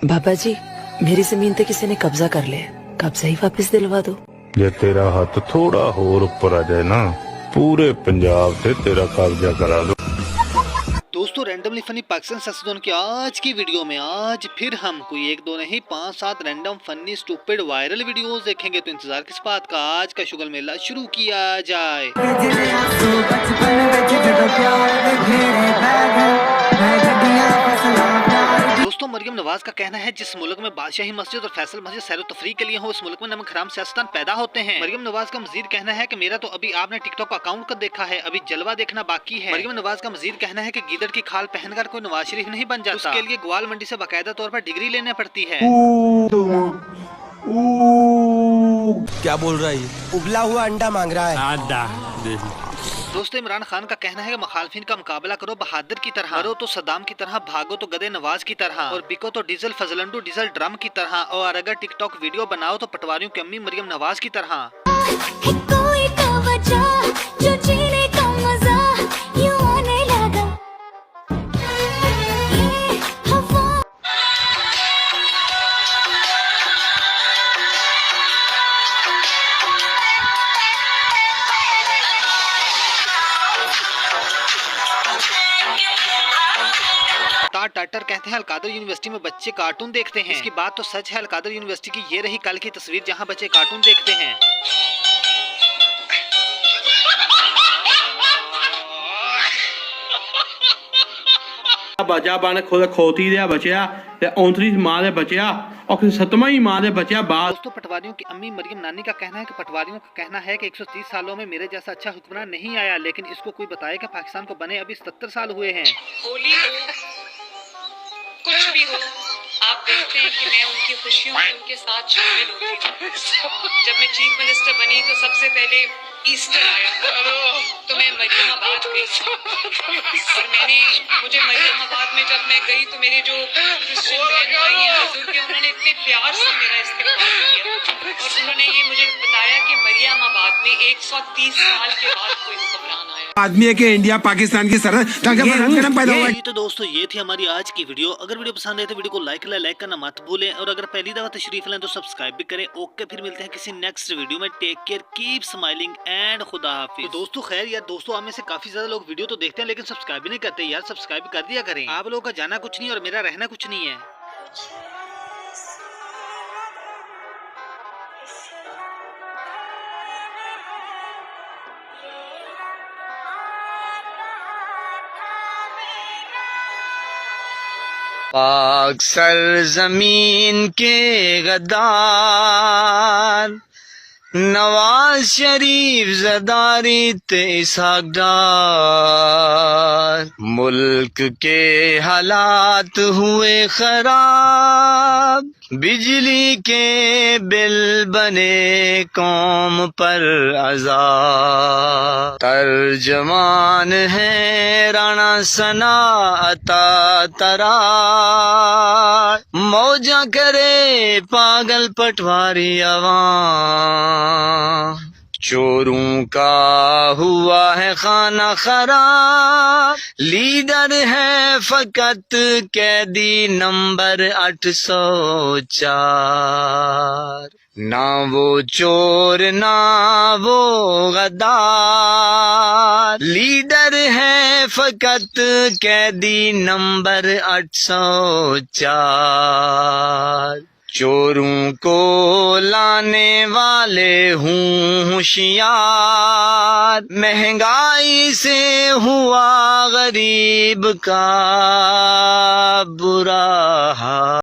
बाबा जी, मेरी जमीन पे किसी ने कब्जा कर लिया, कब्जा ही वापस दिलवा दो। जे तेरा हाथ थोड़ा और ऊपर आ जाए ना, पूरे पंजाब से तेरा कब्जा करा दो। दोस्तों, रैंडमली फनी पाकिस्तान सेक्शन की आज की वीडियो में आज फिर हम कोई एक दो नहीं 5-7 random funny stupid viral videos देखेंगे। तो इंतजार किस बात का, आज का शुगल मेला शुरू किया जाए। दोस्तों, मरियम नवाज का कहना है जिस मुल्क में बादशाही मस्जिद और फैसल मस्जिद सैर तफरी के लिए हो, उस मुल्क में नमक हराम सियासतदान पैदा होते हैं। मरियम नवाज का मजीद कहना है कि मेरा तो अभी आपने टिकटॉक अकाउंट का देखा है, अभी जलवा देखना बाकी है। मरियम नवाज का मजीद कहना है कि गीदड़ की खाल पहनकर कोई नवाज शरीफ नहीं बन जाता, उसके लिए ग्वाल मंडी से बाकायदा तौर पर डिग्री लेनी पड़ती है। क्या बोल रहा है? उबला हुआ अंडा मांग रहा है। दोस्तों, इमरान खान का कहना है कि मुखालफिन का मुकाबला करो बहादुर की तरह, मरो तो सद्दाम की तरह, भागो तो गदे नवाज की तरह, और बिको तो डीजल फजलंडू डीजल ड्रम की तरह, और अगर टिकटॉक वीडियो बनाओ तो पटवारियों की अम्मी मरियम नवाज की तरह। टाटर कहते हैं अलकादर यूनिवर्सिटी में बच्चे कार्टून देखते हैं। इसकी बात तो सच है, अलकादर यूनिवर्सिटी की ये रही कल की तस्वीर जहां बच्चे कार्टून देखते हैं। बचा बन खुद खोती दे बचिया ते औंतरी मां दे बचिया और सतमा ही मां दे बचिया बात। दोस्तों, पटवारियों की अम्मी मरियम नानी का कहना है कि पटवारियों का कहना है कि 130 सालों में मेरे जैसा अच्छा हुक्मरान नहीं आया, लेकिन इसको कोई बताए कि पाकिस्तान को बने अभी 77 साल हुए हैं। होली हो, कुछ भी हो, आप देखते हैं कि मैं उनकी खुशियों में उनके साथ शामिल होती हूँ। जब मैं चीफ मिनिस्टर बनी तो सबसे पहले ईस्टर आया, तो मैं मरियमाबाद गई और मुझे मरियमाबाद में जब मैं गई तो मेरे जो क्रिश्चियन बहन भाई हैं, बुजुर्ग हैं, उन्होंने इतने प्यार से मेरा इस्तेमाल किया और उन्होंने ये मुझे बताया कि मरियमाबाद में 130 साल के बाद कोई हुक्मरान आया। आदमी है कि इंडिया पाकिस्तान की सरहद पैदा हुआ। तो दोस्तों, ये थी हमारी आज की वीडियो। अगर वीडियो पसंद आए तो वीडियो को लाइक करना मत भूलें, और अगर पहली दफा तशरीफ लें तो सब्सक्राइब भी करें। ओके, फिर मिलते हैं किसी नेक्स्ट वीडियो में। Take care, keep smiling and खुदा हाफिज। तो दोस्तों, खैर यार, दोस्तों आप में से काफी ज्यादा लोग वीडियो तो देखते हैं लेकिन सब्सक्राइब भी नहीं करते यार, सब्सक्राइब कर दिया करें। आप लोगों का जाना कुछ नहीं और मेरा रहना कुछ नहीं है। पाक सरजमीन के गद्दार नवाज शरीफ ज़दारी इसहाक डार, मुल्क के हालात हुए खराब, बिजली के बिल बने कौम पर अज़ाब, तर्जमान है राणा सना अता तरा, मौजा करे पागल पटवारी अवाम, चोरों का हुआ है खाना खराब, लीडर है फकत कैदी नंबर 804, ना वो चोर ना वो गद्दार, लीडर है फकत कैदी नंबर 804, चोरों को लाने वाले हूँ होशियार, महंगाई से हुआ गरीब का बुरा हाल।